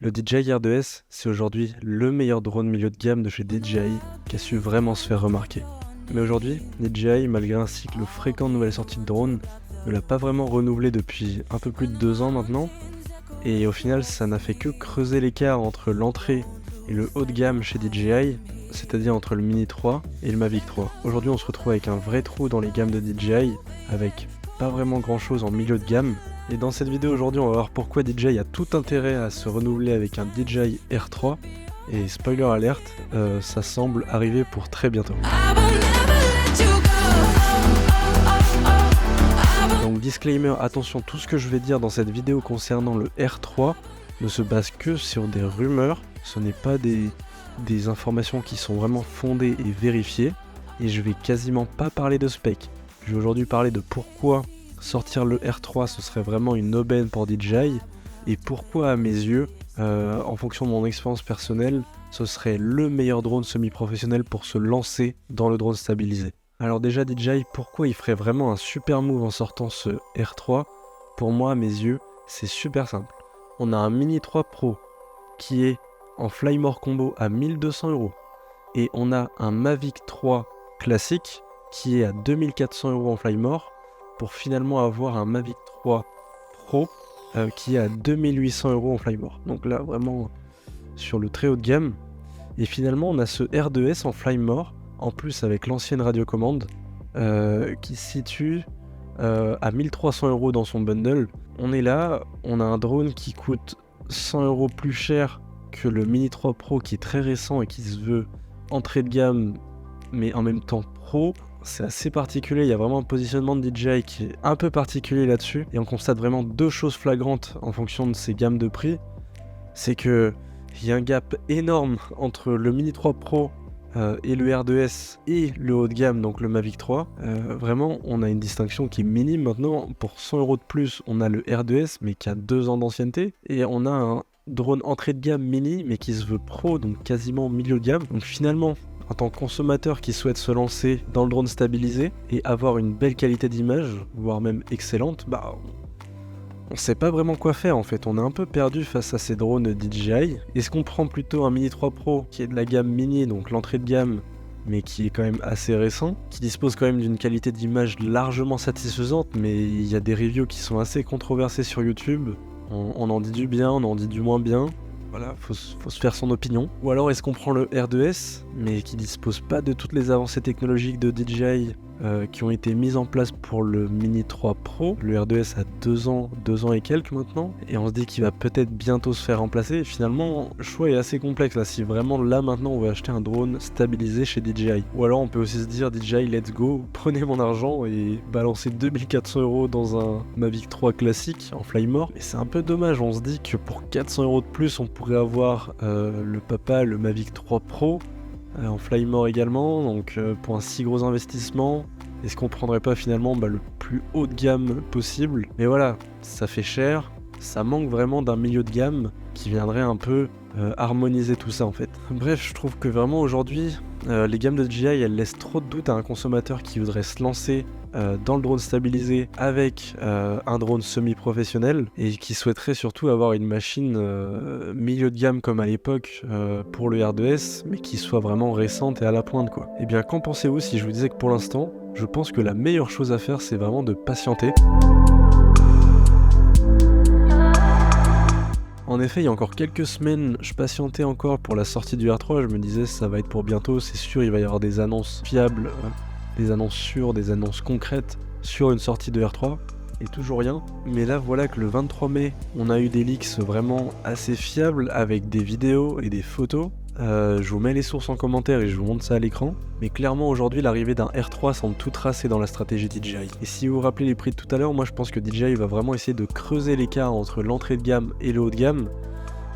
Le DJI R2S, c'est aujourd'hui le meilleur drone milieu de gamme de chez DJI qui a su vraiment se faire remarquer. Mais aujourd'hui, DJI, malgré un cycle fréquent de nouvelles sorties de drones, ne l'a pas vraiment renouvelé depuis un peu plus de 2 ans maintenant, et au final ça n'a fait que creuser l'écart entre l'entrée et le haut de gamme chez DJI, c'est-à-dire entre le Mini 3 et le Mavic 3. Aujourd'hui on se retrouve avec un vrai trou dans les gammes de DJI, avec pas vraiment grand chose en milieu de gamme. Et dans cette vidéo aujourd'hui on va voir pourquoi DJI a tout intérêt à se renouveler avec un DJI R3. Et spoiler alert, ça semble arriver pour très bientôt. Donc disclaimer, attention, tout ce que je vais dire dans cette vidéo concernant le R3 ne se base que sur des rumeurs, ce n'est pas des informations qui sont vraiment fondées et vérifiées, et je vais quasiment pas parler de spec. Je vais aujourd'hui parler de pourquoi sortir le R3 ce serait vraiment une aubaine pour DJI, et pourquoi à mes yeux, en fonction de mon expérience personnelle, ce serait le meilleur drone semi-professionnel pour se lancer dans le drone stabilisé. Alors déjà DJI, pourquoi il ferait vraiment un super move en sortant ce R3 ? Pour moi, à mes yeux, c'est super simple. On a un Mini 3 Pro qui est en Flymore Combo à 1200€, et on a un Mavic 3 classique qui est à 2400€ en Flymore, pour finalement avoir un Mavic 3 Pro qui est à 2800€ en Flymore. Donc là, vraiment sur le très haut de gamme. Et finalement, on a ce R2S en Flymore, en plus avec l'ancienne radiocommande, qui se situe à 1300€ dans son bundle. On est là, on a un drone qui coûte 100€ plus cher que le Mini 3 Pro qui est très récent et qui se veut entrée de gamme, mais en même temps pro. C'est assez particulier, il y a vraiment un positionnement de DJI qui est un peu particulier là-dessus, et on constate vraiment deux choses flagrantes en fonction de ces gammes de prix. C'est que il y a un gap énorme entre le Mini 3 Pro et le R2S et le haut de gamme, donc le Mavic 3. Vraiment, on a une distinction qui est minime maintenant. Pour 100€ de plus, on a le R2S, mais qui a 2 ans d'ancienneté, et on a un drone entrée de gamme mini, mais qui se veut pro, donc quasiment milieu de gamme. Donc finalement, en tant que consommateur qui souhaite se lancer dans le drone stabilisé et avoir une belle qualité d'image, voire même excellente, on sait pas vraiment quoi faire en fait. On est un peu perdu face à ces drones DJI. Est-ce qu'on prend plutôt un Mini 3 Pro qui est de la gamme mini, donc l'entrée de gamme, mais qui est quand même assez récent, qui dispose quand même d'une qualité d'image largement satisfaisante, mais il y a des reviews qui sont assez controversées sur YouTube. On en dit du bien, on en dit du moins bien. Voilà, faut se faire son opinion. Ou alors est-ce qu'on prend le R2S, mais qui dispose pas de toutes les avancées technologiques de DJI qui ont été mises en place pour le Mini 3 Pro. Le R2S a 2 ans et quelques maintenant, et on se dit qu'il va peut-être bientôt se faire remplacer. Et finalement, le choix est assez complexe là, si vraiment là maintenant on veut acheter un drone stabilisé chez DJI. Ou alors on peut aussi se dire DJI let's go, prenez mon argent et balancez 2400€ dans un Mavic 3 classique en Flymore. Mais c'est un peu dommage, on se dit que pour 400€ de plus on pourrait avoir le Mavic 3 Pro en Flymore également, donc pour un si gros investissement, est-ce qu'on prendrait pas finalement le plus haut de gamme possible ? Mais voilà, ça fait cher, ça manque vraiment d'un milieu de gamme qui viendrait un peu harmoniser tout ça en fait. Bref, je trouve que vraiment aujourd'hui, les gammes de DJI elles laissent trop de doutes à un consommateur qui voudrait se lancer dans le drone stabilisé avec un drone semi-professionnel, et qui souhaiterait surtout avoir une machine milieu de gamme comme à l'époque pour le R2S, mais qui soit vraiment récente et à la pointe quoi. Et bien qu'en pensez-vous si je vous disais que pour l'instant, je pense que la meilleure chose à faire c'est vraiment de patienter. En effet, il y a encore quelques semaines, je patientais encore pour la sortie du R3, je me disais ça va être pour bientôt, c'est sûr, il va y avoir des annonces fiables, des annonces sûres, des annonces concrètes sur une sortie de R3, et toujours rien. Mais là voilà que le 23 mai, on a eu des leaks vraiment assez fiables avec des vidéos et des photos. Je vous mets les sources en commentaire et je vous montre ça à l'écran. Mais clairement aujourd'hui l'arrivée d'un R3 semble tout tracé dans la stratégie DJI. Et si vous vous rappelez les prix de tout à l'heure, moi je pense que DJI va vraiment essayer de creuser l'écart entre l'entrée de gamme et le haut de gamme,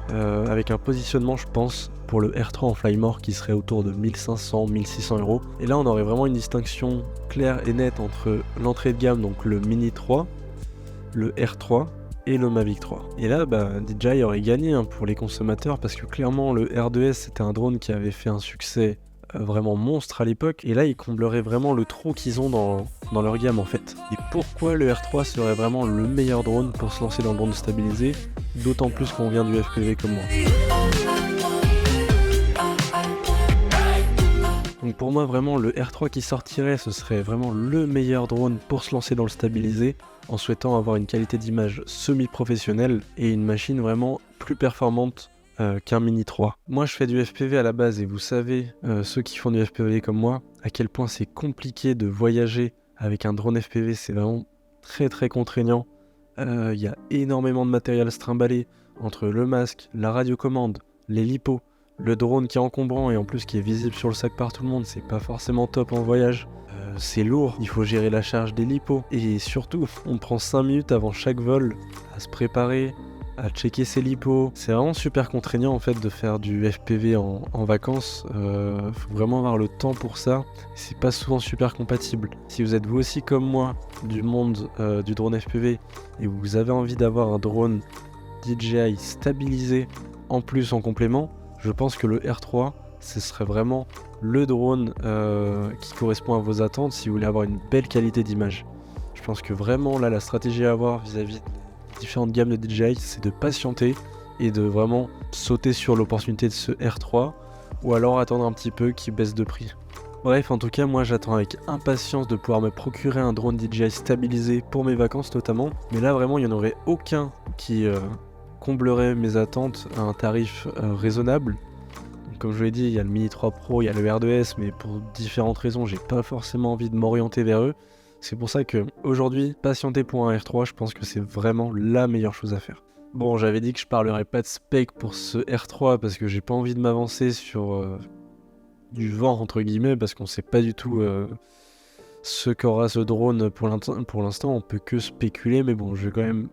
avec un positionnement je pense pour le R3 en Flymore qui serait autour de 1500-1600€. Et là on aurait vraiment une distinction claire et nette entre l'entrée de gamme, donc le Mini 3, le R3 et le Mavic 3. Et là, DJI aurait gagné pour les consommateurs, parce que clairement le R2S c'était un drone qui avait fait un succès vraiment monstre à l'époque, et là ils combleraient vraiment le trou qu'ils ont dans leur gamme en fait. Et pourquoi le R3 serait vraiment le meilleur drone pour se lancer dans le drone stabilisé, d'autant plus qu'on vient du FPV comme moi. Donc pour moi vraiment le R3 qui sortirait, ce serait vraiment le meilleur drone pour se lancer dans le stabilisé, en souhaitant avoir une qualité d'image semi-professionnelle et une machine vraiment plus performante qu'un Mini 3. Moi je fais du FPV à la base et vous savez, ceux qui font du FPV comme moi, à quel point c'est compliqué de voyager avec un drone FPV, c'est vraiment très contraignant. Il y a énormément de matériel à se trimballer entre le masque, la radiocommande, les lipos, le drone qui est encombrant et en plus qui est visible sur le sac par tout le monde, c'est pas forcément top en voyage. C'est lourd, il faut gérer la charge des lipos. Et surtout, on prend 5 minutes avant chaque vol à se préparer, à checker ses lipos. C'est vraiment super contraignant en fait de faire du FPV en vacances. Faut vraiment avoir le temps pour ça. C'est pas souvent super compatible. Si vous êtes vous aussi comme moi du monde du drone FPV et vous avez envie d'avoir un drone DJI stabilisé en plus en complément, je pense que le R3 ce serait vraiment le drone qui correspond à vos attentes si vous voulez avoir une belle qualité d'image. Je pense que vraiment là la stratégie à avoir vis-à-vis des différentes gammes de DJI, c'est de patienter et de vraiment sauter sur l'opportunité de ce R3 ou alors attendre un petit peu qu'il baisse de prix. Bref, en tout cas moi j'attends avec impatience de pouvoir me procurer un drone DJI stabilisé pour mes vacances notamment, mais là vraiment il n'y en aurait aucun qui comblerait mes attentes à un tarif raisonnable. Comme je vous l'ai dit, il y a le Mini 3 Pro, il y a le R2S, mais pour différentes raisons, j'ai pas forcément envie de m'orienter vers eux. C'est pour ça que aujourd'hui, patienter pour un R3, je pense que c'est vraiment la meilleure chose à faire. Bon, j'avais dit que je parlerais pas de spec pour ce R3 parce que j'ai pas envie de m'avancer sur du vent entre guillemets parce qu'on sait pas du tout ce qu'aura ce drone pour l'instant. On peut que spéculer, mais bon, je vais quand même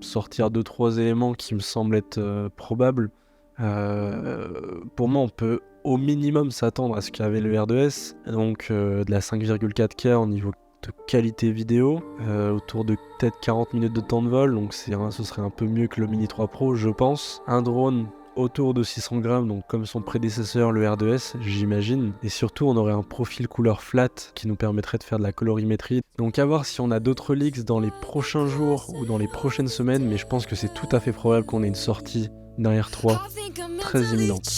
sortir 2-3 éléments qui me semblent être probables. Pour moi on peut au minimum s'attendre à ce qu'avait le R2S, donc de la 5,4K au niveau de qualité vidéo, autour de peut-être 40 minutes de temps de vol, donc ce serait un peu mieux que le Mini 3 Pro je pense. Un drone autour de 600 grammes, donc comme son prédécesseur le R2S j'imagine, et surtout on aurait un profil couleur flat qui nous permettrait de faire de la colorimétrie. Donc à voir si on a d'autres leaks dans les prochains jours ou dans les prochaines semaines, mais je pense que c'est tout à fait probable qu'on ait une sortie d'un R3 très imminente.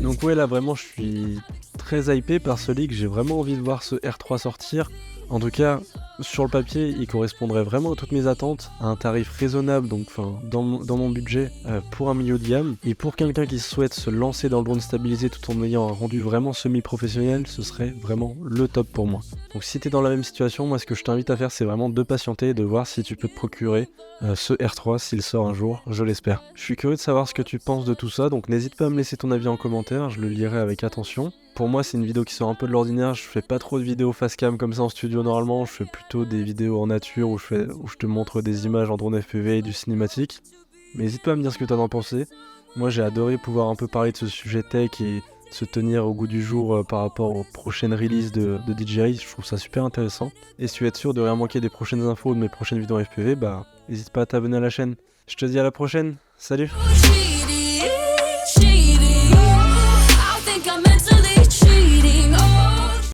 Donc ouais là vraiment je suis très hypé par ce leak, j'ai vraiment envie de voir ce R3 sortir. En tout cas sur le papier il correspondrait vraiment à toutes mes attentes, à un tarif raisonnable, donc dans mon budget pour un milieu de gamme. Et pour quelqu'un qui souhaite se lancer dans le drone stabilisé tout en ayant un rendu vraiment semi-professionnel, ce serait vraiment le top pour moi. Donc si t'es dans la même situation, moi ce que je t'invite à faire c'est vraiment de patienter et de voir si tu peux te procurer ce R3 s'il sort un jour, je l'espère. Je suis curieux de savoir ce que tu penses de tout ça, donc n'hésite pas à me laisser ton avis en commentaire, je le lirai avec attention. Pour moi c'est une vidéo qui sort un peu de l'ordinaire, je fais pas trop de vidéos face cam comme ça en studio normalement, je fais plutôt des vidéos en nature où je te montre des images en drone FPV et du cinématique. Mais n'hésite pas à me dire ce que t'en as pensé. Moi j'ai adoré pouvoir un peu parler de ce sujet tech et se tenir au goût du jour par rapport aux prochaines releases de DJI, je trouve ça super intéressant. Et si tu veux être sûr de rien manquer des prochaines infos ou de mes prochaines vidéos FPV, bah n'hésite pas à t'abonner à la chaîne. Je te dis à la prochaine, salut!